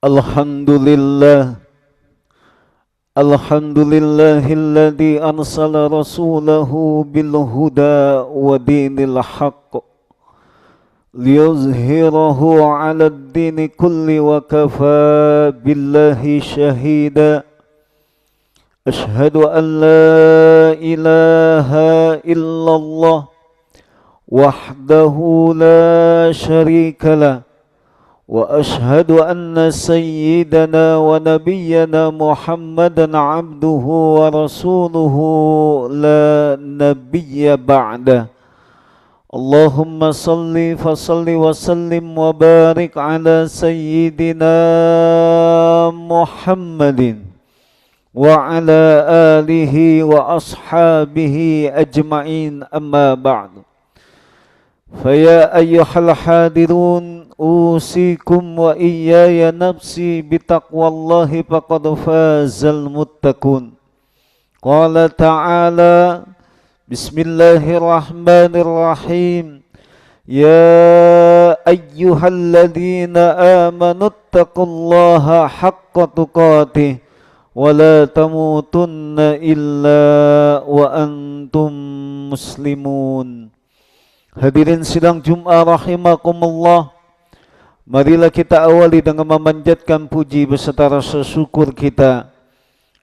Alhamdulillah, alhamdulillahilladzi arsala rasulahu bil huda wa dinil haqq liyuzhirahu 'ala ad-dini kulli wa kafa billahi shahida. Ashhadu an la ilaha illallah wahdahu la syarika lah. وأشهد أن سيدنا ونبينا محمدا عبده ورسوله لا نبي بعده. اللهم صل فصل وسلم وبارك على سيدنا محمد وعلى آله وأصحابه أجمعين. أما بعد، فيا أيها الحاضرون أوصيكم وإياي نفسي بتقوى الله فقد فاز المتقون. قال تعالى: بسم الله الرحمن الرحيم. يا أيها الذين آمنوا اتقوا الله حق تقاته ولا تموتن إلا وأنتم مسلمون. Hadirin sidang Jum'ah rahimakumullah, marilah kita awali dengan memanjatkan puji beserta rasa syukur kita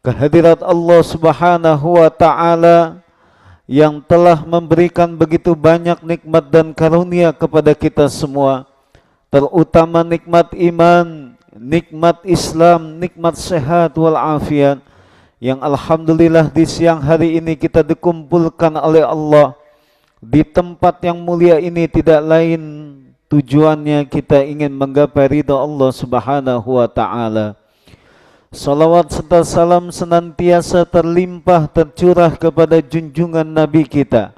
kehadirat Allah Subhanahu wa Ta'ala yang telah memberikan begitu banyak nikmat dan karunia kepada kita semua, terutama nikmat iman, nikmat Islam, nikmat sehat walafiat, yang alhamdulillah di siang hari ini kita dikumpulkan oleh Allah di tempat yang mulia ini. Tidak lain tujuannya kita ingin menggapai ridha Allah Subhanahu wa Ta'ala. Salawat serta salam senantiasa terlimpah tercurah kepada junjungan Nabi kita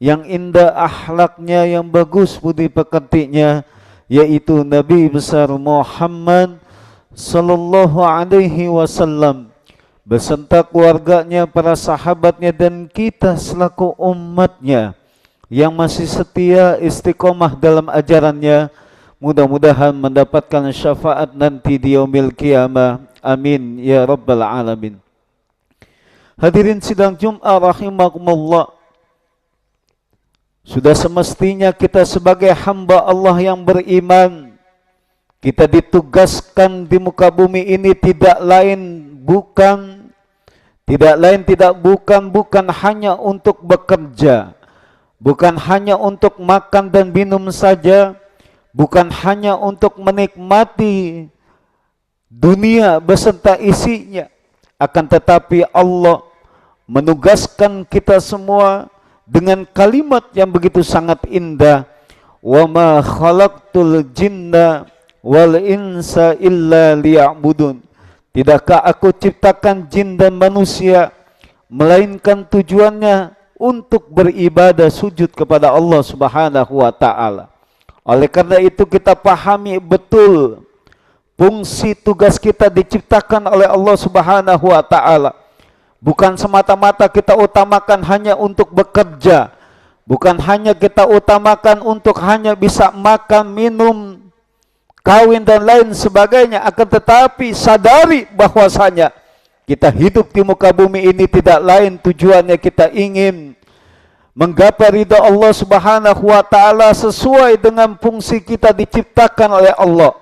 yang indah akhlaknya, yang bagus budi pekertinya, yaitu Nabi besar Muhammad sallallahu alaihi wasallam beserta keluarganya, para sahabatnya, dan kita selaku umatnya yang masih setia istiqomah dalam ajarannya, mudah-mudahan mendapatkan syafaat nanti di yaumil qiyamah. Amin ya rabbal alamin. Hadirin sidang Jum'ah rahimakumullah, sudah semestinya kita sebagai hamba Allah yang beriman, kita ditugaskan di muka bumi ini tidak bukan hanya untuk bekerja, bukan hanya untuk makan dan minum saja, bukan hanya untuk menikmati dunia beserta isinya, akan tetapi Allah menugaskan kita semua dengan kalimat yang begitu sangat indah. Wa ma khalaqtul jinna wal insa illa liya'budun. Tidakkah aku ciptakan jin dan manusia melainkan tujuannya untuk beribadah sujud kepada Allah Subhanahu wa Ta'ala. Oleh karena itu kita pahami betul fungsi tugas kita diciptakan oleh Allah Subhanahu wa Ta'ala. Bukan semata-mata kita utamakan hanya untuk bekerja, bukan hanya kita utamakan untuk hanya bisa makan, minum, kawin dan lain sebagainya, akan tetapi sadari bahwasanya kita hidup di muka bumi ini tidak lain tujuannya kita ingin menggapai ridha Allah Subhanahu wa Ta'ala sesuai dengan fungsi kita diciptakan oleh Allah.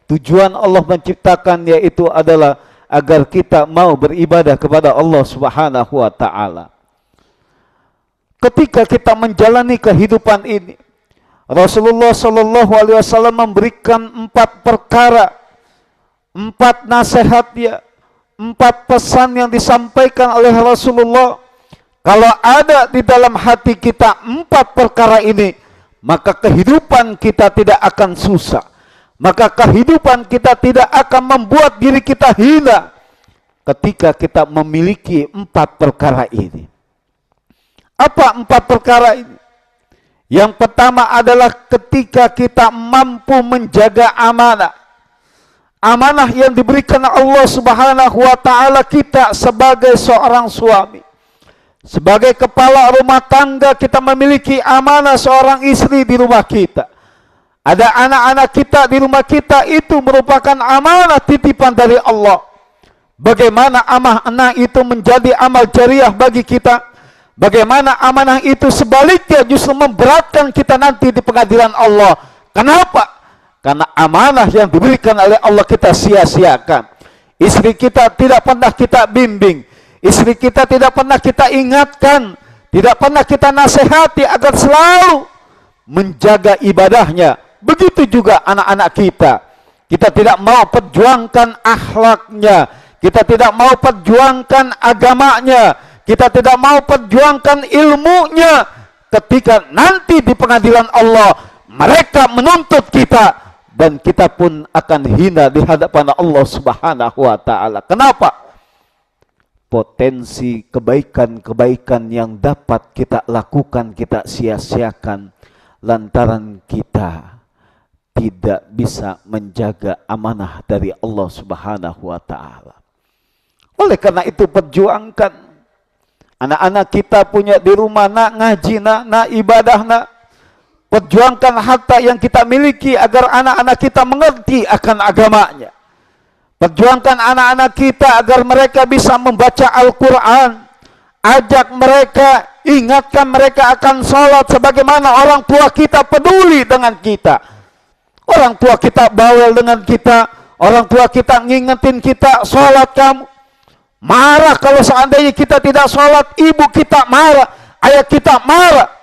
Tujuan Allah menciptakan yaitu adalah agar kita mau beribadah kepada Allah Subhanahu wa Ta'ala. Ketika kita menjalani kehidupan ini, Rasulullah sallallahu alaihi wasallam memberikan 4 perkara, 4 nasihatnya, 4 pesan yang disampaikan oleh Rasulullah. Kalau ada di dalam hati kita 4 perkara ini, maka kehidupan kita tidak akan susah, maka kehidupan kita tidak akan membuat diri kita hina ketika kita memiliki 4 perkara ini. Apa 4 perkara ini? Yang pertama adalah ketika kita mampu menjaga amanah. Amanah yang diberikan Allah Subhanahu wa Ta'ala kita sebagai seorang suami, sebagai kepala rumah tangga, kita memiliki amanah seorang istri di rumah kita. Ada anak-anak kita di rumah kita itu merupakan amanah titipan dari Allah. Bagaimana amanah itu menjadi amal jariah bagi kita? Bagaimana amanah itu sebaliknya justru memberatkan kita nanti di pengadilan Allah? Kenapa? Karena amanah yang diberikan oleh Allah kita sia-siakan. Istri kita tidak pernah kita bimbing. Istri kita tidak pernah kita ingatkan. Tidak pernah kita nasihati agar selalu menjaga ibadahnya. Begitu juga anak-anak kita. Kita tidak mau perjuangkan akhlaknya. Kita tidak mau perjuangkan agamanya. Kita tidak mau perjuangkan ilmunya. Ketika nanti di pengadilan Allah mereka menuntut kita, dan kita pun akan hina di hadapan Allah Subhanahu wa taala. Kenapa? Potensi kebaikan-kebaikan yang dapat kita lakukan kita sia-siakan lantaran kita tidak bisa menjaga amanah dari Allah Subhanahu wa taala. Oleh karena itu perjuangkan. Anak-anak kita punya di rumah, nak ngaji, nak ibadah, nak. Perjuangkan harta yang kita miliki agar anak-anak kita mengerti akan agamanya. Perjuangkan anak-anak kita agar mereka bisa membaca Al-Quran. Ajak mereka, ingatkan mereka akan sholat sebagaimana orang tua kita peduli dengan kita. Orang tua kita bawel dengan kita. Orang tua kita ngingetin kita, sholat kamu. Marah kalau seandainya kita tidak sholat, ibu kita marah, ayah kita marah.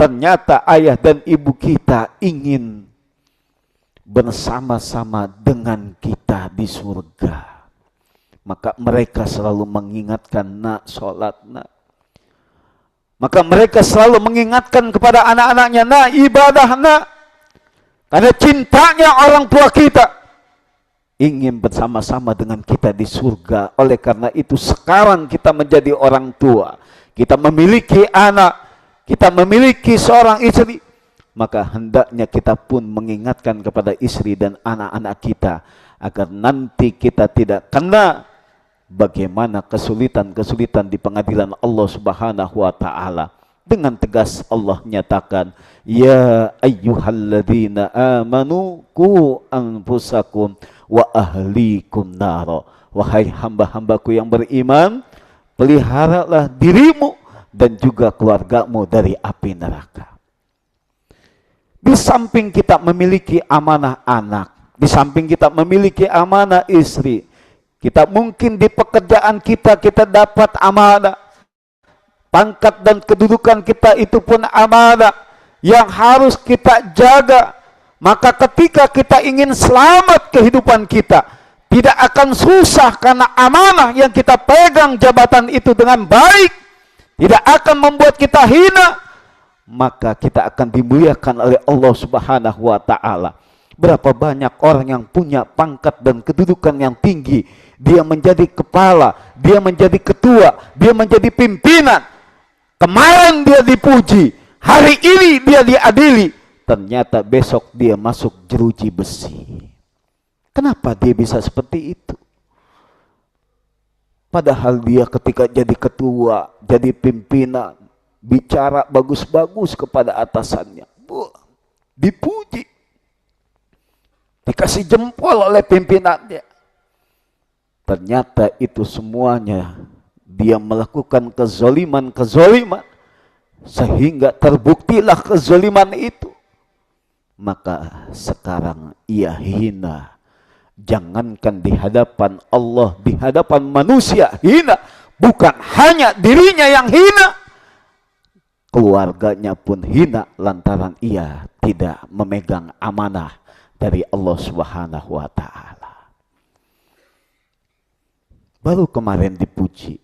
Ternyata ayah dan ibu kita ingin bersama-sama dengan kita di surga. Maka mereka selalu mengingatkan, nak sholat, nak. Maka mereka selalu mengingatkan kepada anak-anaknya, nak ibadah, nak. Karena cintanya orang tua kita ingin bersama-sama dengan kita di surga. Oleh karena itu sekarang kita menjadi orang tua, kita memiliki anak, kita memiliki seorang istri, maka hendaknya kita pun mengingatkan kepada istri dan anak-anak kita agar nanti kita tidak kena bagaimana kesulitan-kesulitan di pengadilan Allah Subhanahu wa taala. Dengan tegas Allah nyatakan, ya ayyuhalladzina amanu qu anfusakum wa ahlikum naro. Wahai hamba-hambaku yang beriman, peliharalah dirimu dan juga keluargamu dari api neraka. Di samping kita memiliki amanah anak, di samping kita memiliki amanah istri, kita mungkin di pekerjaan kita dapat amanah. Pangkat dan kedudukan kita itu pun amanah yang harus kita jaga. Maka ketika kita ingin selamat kehidupan kita, tidak akan susah karena amanah yang kita pegang jabatan itu dengan baik, tidak akan membuat kita hina, maka kita akan dimuliakan oleh Allah Subhanahu wa taala. Berapa banyak orang yang punya pangkat dan kedudukan yang tinggi, dia menjadi kepala, dia menjadi ketua, dia menjadi pimpinan. Kemarin dia dipuji, hari ini dia diadili, ternyata besok dia masuk jeruji besi. Kenapa dia bisa seperti itu? Padahal dia ketika jadi ketua, jadi pimpinan, bicara bagus-bagus kepada atasannya, dipuji, dikasih jempol oleh pimpinannya. Ternyata itu semuanya dia melakukan kezoliman sehingga terbuktilah kezoliman itu. Maka sekarang ia hina. Jangankan di hadapan Allah, di hadapan manusia hina. Bukan hanya dirinya yang hina, keluarganya pun hina lantaran ia tidak memegang amanah dari Allah Subhanahu wa taala. Baru kemarin dipuji,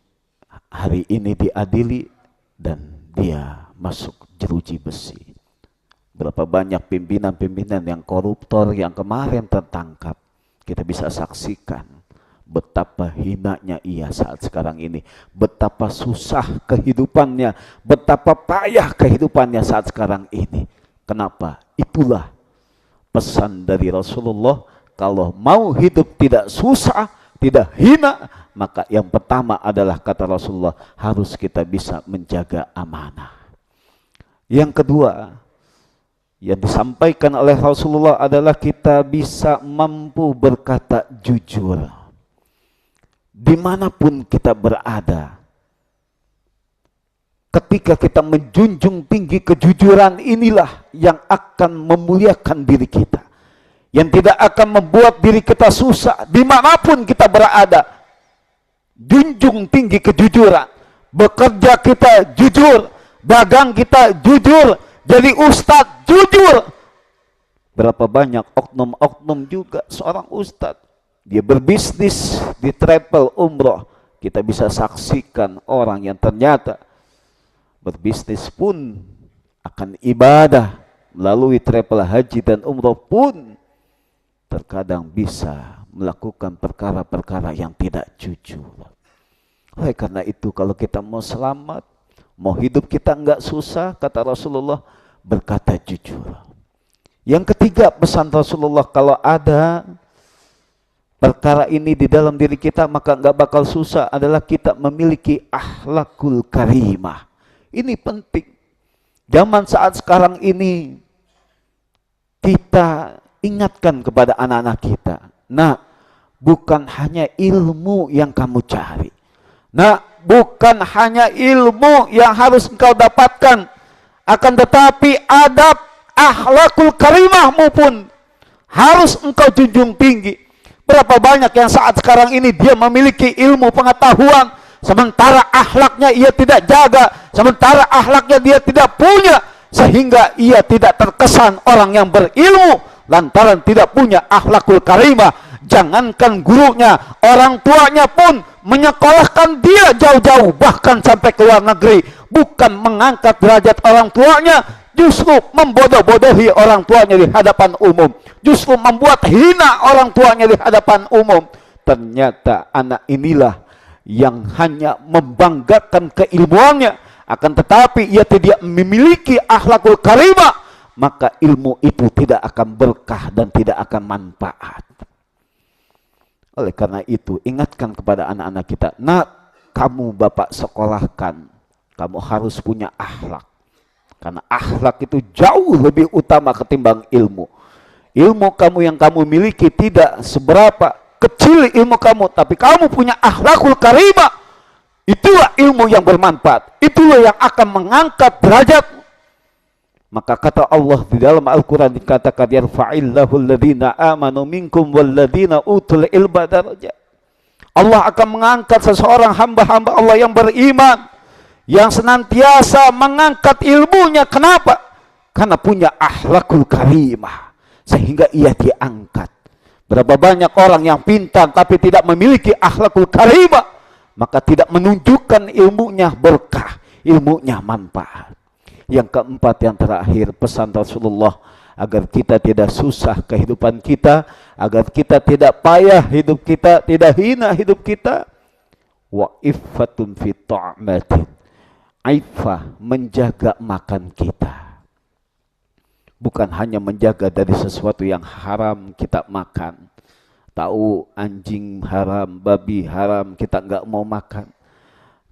hari ini diadili dan dia masuk jeruji besi. Berapa banyak pimpinan-pimpinan yang koruptor yang kemarin tertangkap, kita bisa saksikan betapa hinanya ia saat sekarang ini, betapa susah kehidupannya, betapa payah kehidupannya saat sekarang ini. Kenapa? Itulah pesan dari Rasulullah, kalau mau hidup tidak susah, tidak hina, maka yang pertama adalah kata Rasulullah, harus kita bisa menjaga amanah. Yang kedua, Yang disampaikan oleh Rasulullah adalah kita bisa mampu berkata jujur dimanapun kita berada. Ketika kita menjunjung tinggi kejujuran, inilah yang akan memuliakan diri kita, yang tidak akan membuat diri kita susah dimanapun kita berada. Junjung tinggi kejujuran, bekerja kita jujur, dagang kita jujur, jadi ustadz jujur. Berapa banyak oknum-oknum juga seorang ustadz, dia berbisnis di travel umroh. Kita bisa saksikan orang yang ternyata berbisnis pun akan ibadah melalui travel haji dan umroh pun terkadang bisa melakukan perkara-perkara yang tidak jujur. Oleh karena itu, kalau kita mau selamat, mau hidup kita enggak susah, kata Rasulullah, berkata jujur. Yang ketiga, pesan Rasulullah, kalau ada perkara ini di dalam diri kita, maka enggak bakal susah, adalah kita memiliki akhlakul karimah. Ini penting. Zaman saat sekarang ini, kita ingatkan kepada anak-anak kita, nah, bukan hanya ilmu yang kamu cari. Nah, bukan hanya ilmu yang harus engkau dapatkan, akan tetapi adab akhlakul karimahmu pun harus engkau junjung tinggi. Berapa banyak yang saat sekarang ini dia memiliki ilmu pengetahuan, sementara akhlaknya ia tidak jaga, sementara akhlaknya dia tidak punya, sehingga ia tidak terkesan orang yang berilmu lantaran tidak punya akhlakul karimah. Jangankan gurunya, orang tuanya pun menyekolahkan dia jauh-jauh, bahkan sampai ke luar negeri, bukan mengangkat derajat orang tuanya, justru membodoh-bodohi orang tuanya di hadapan umum, justru membuat hina orang tuanya di hadapan umum. Ternyata anak inilah yang hanya membanggakan keilmuannya, akan tetapi ia tidak memiliki akhlakul karimah, maka ilmu itu tidak akan berkah dan tidak akan manfaat. Oleh karena itu, ingatkan kepada anak-anak kita, nak, kamu bapak sekolahkan, kamu harus punya akhlak. Karena akhlak itu jauh lebih utama ketimbang ilmu. Ilmu kamu yang kamu miliki tidak seberapa kecil ilmu kamu, tapi kamu punya akhlakul karimah. Itulah ilmu yang bermanfaat. Itulah yang akan mengangkat derajat. Maka kata Allah di dalam Al-Quran dikatakan, yarfa'illahu alladhina amanu minkum walladhina utul ilma darajat. Allah akan mengangkat seseorang hamba-hamba Allah yang beriman, yang senantiasa mengangkat ilmunya. Kenapa? Karena punya akhlakul karimah, sehingga ia diangkat. Berapa banyak orang yang pintar tapi tidak memiliki akhlakul karimah, maka tidak menunjukkan ilmunya berkah, ilmunya manfaat. Yang keempat, yang terakhir, pesan Rasulullah agar kita tidak susah kehidupan kita, agar kita tidak payah hidup kita, tidak hina hidup kita. Wa iffatun fi ta'matin, aifah, menjaga makan kita. Bukan hanya menjaga dari sesuatu yang haram kita makan. Tahu anjing haram, babi haram, kita enggak mau makan.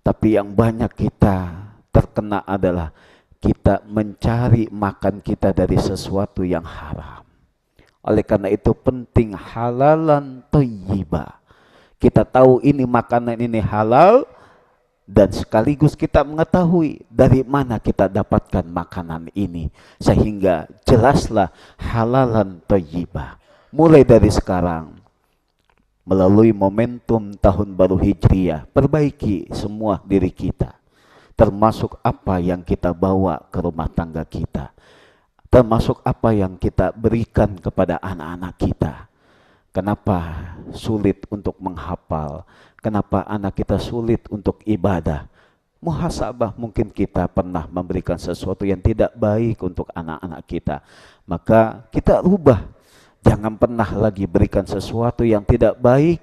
Tapi yang banyak kita terkena adalah kita mencari makan kita dari sesuatu yang haram. Oleh karena itu penting halalan thayyibah. Kita tahu ini makanan ini halal, dan sekaligus kita mengetahui dari mana kita dapatkan makanan ini, sehingga jelaslah halalan thayyibah. Mulai dari sekarang, melalui momentum tahun baru Hijriah, perbaiki semua diri kita, termasuk apa yang kita bawa ke rumah tangga kita, termasuk apa yang kita berikan kepada anak-anak kita. Kenapa sulit untuk menghafal? Kenapa anak kita sulit untuk ibadah? Muhasabah, mungkin kita pernah memberikan sesuatu yang tidak baik untuk anak-anak kita. Maka kita rubah. Jangan pernah lagi berikan sesuatu yang tidak baik,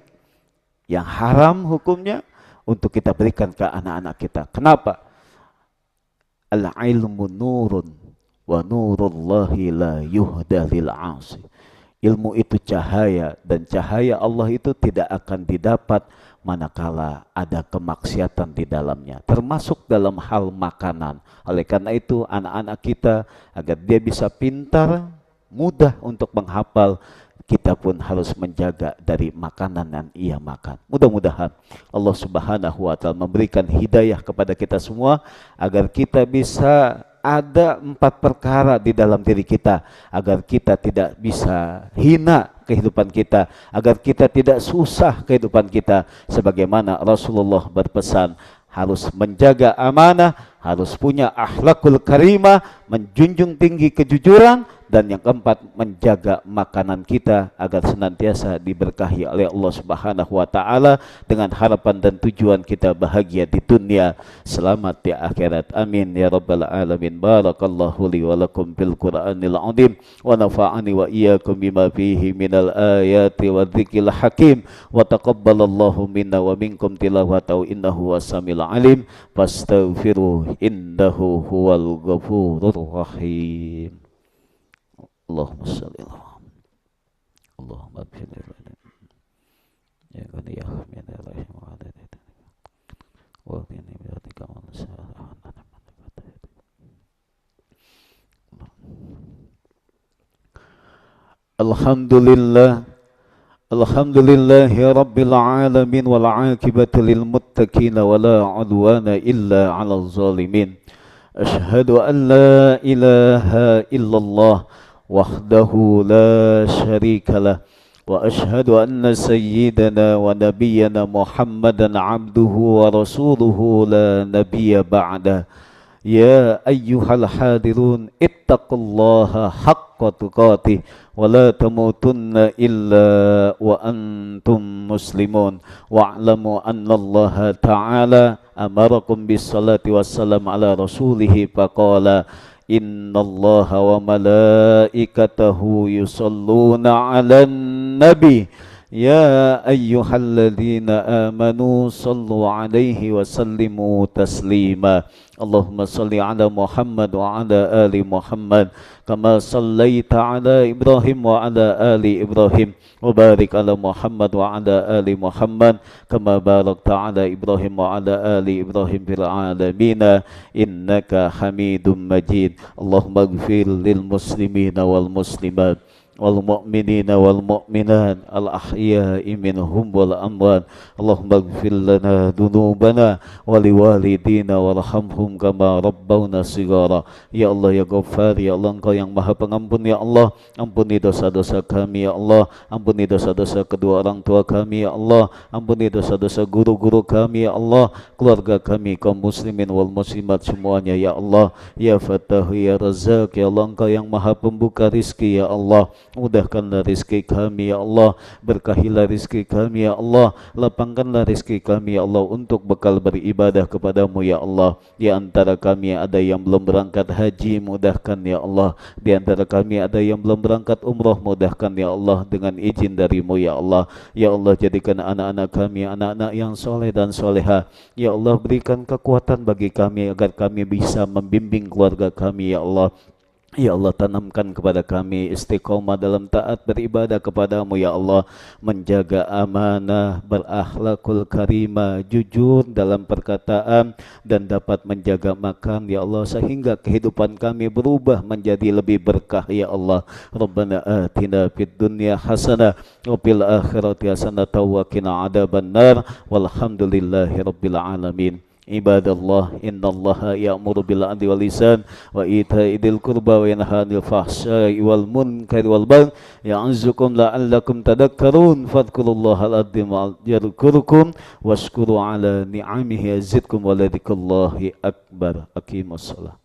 yang haram hukumnya, untuk kita berikan ke anak-anak kita. Kenapa? Al-ilmu nurun wa nurullahi la yuhda lil 'asi. Ilmu itu cahaya, dan cahaya Allah itu tidak akan didapat manakala ada kemaksiatan di dalamnya, termasuk dalam hal makanan. Oleh karena itu anak-anak kita agar dia bisa pintar, mudah untuk menghafal, kita pun harus menjaga dari makanan yang ia makan. Mudah-mudahan Allah Subhanahu wa taala memberikan hidayah kepada kita semua agar kita bisa ada 4 perkara di dalam diri kita, agar kita tidak bisa hina kehidupan kita, agar kita tidak susah kehidupan kita, sebagaimana Rasulullah berpesan harus menjaga amanah, harus punya akhlakul karimah, menjunjung tinggi kejujuran, dan yang keempat menjaga makanan kita agar senantiasa diberkahi oleh Allah Subhanahu wa taala dengan harapan dan tujuan kita bahagia di dunia, selamat di akhirat. Amin ya rabbal alamin. Barakallahu li wa lakum fil Qur'anil azim wa nafa'ani wa iyyakum bima fihi minal ayati wa dzikril hakim wa taqabbalallahu minna wa minkum tilawatahu innahu was-samiul alim. Fastaghfiruh innahu huwal ghafurur rahim. Allahumma shalli ala Allahumma barik ya qadi ya hamid ya rahim wa adadid wa qini bi atika wa nasara. Alhamdulillah, alhamdulillahi rabbil alamin, wal aqibatu lil muttaqin wa la udwana illa 'alal zalimin. Asyhadu an la ilaha illallah wahdahu la syarika lah, wa ashhadu anna sayyidana wa nabiyyana Muhammadan abduhu wa rasuluhu la nabiyya ba'da. Ya ayyuhal hadirun ittaqullaha haqqa tuqatih wa la tamutunna illa wa antum muslimun wa'lamu anna Allah ta'ala amarakum bis salati wassalam ala rasulihi faqala innallaha wa malaikatahu yusalluna 'alan nabi ya ayyuhalladzina amanu sallu 'alaihi wa sallimu taslima. Allahumma salli ala Muhammad wa ala ali Muhammad kama sallaita ala Ibrahim wa ala ali Ibrahim wa barik ala Muhammad wa ala ali Muhammad kama barakta ala Ibrahim wa ala ali Ibrahim fil alamin innaka Hamidum Majid. Allahumma ighfir lil muslimina wal muslimat wal mu'minina wal mu'minat al ahya'i minhum wal amwat. Allahumma ighfir lana dhunubana wa liwalidina warhamhum kama rabbawna shighara. Ya Allah ya Ghaffar, ya Allah Engkau yang Maha Pengampun, ya Allah, ampuni dosa-dosa kami ya Allah, ampuni dosa-dosa kedua orang tua kami ya Allah, ampuni dosa-dosa guru-guru kami ya Allah, keluarga kami kaum muslimin wal muslimat semuanya ya Allah. Ya Fattah ya Razzaq, ya Allah Engkau yang Maha Pembuka rizki ya Allah, mudahkanlah rizki kami ya Allah, berkahilah rizki kami ya Allah, lapangkanlah rizki kami ya Allah untuk bekal beribadah kepadamu ya Allah. Di antara kami ada yang belum berangkat haji, mudahkan ya Allah. Di antara kami ada yang belum berangkat umroh, mudahkan ya Allah dengan izin darimu ya Allah. Ya Allah, jadikan anak-anak kami anak-anak yang soleh dan soleha ya Allah. Berikan kekuatan bagi kami agar kami bisa membimbing keluarga kami ya Allah. Ya Allah, tanamkan kepada kami istiqomah dalam taat beribadah kepadamu ya Allah, menjaga amanah, berakhlakul karimah, jujur dalam perkataan, dan dapat menjaga makan ya Allah, sehingga kehidupan kami berubah menjadi lebih berkah ya Allah. Rabbana atina fid dunya hasanah wa fil akhirati hasanah wa qina adzabannar. Walhamdulillahi rabbil alamin. Ibadallah, innallaha ya'muru bil 'adli wal ihsan wa ita'i dzil qurba wa yanha 'anil fahsya'i wal munkari wal baghi ya'idzukum la'allakum tadhakkarun. Fadhkurullahal 'azim yadhkurukum washkuru 'ala ni'amihi yazidkum wa la dzikrullahi akbar. Aqimussalah.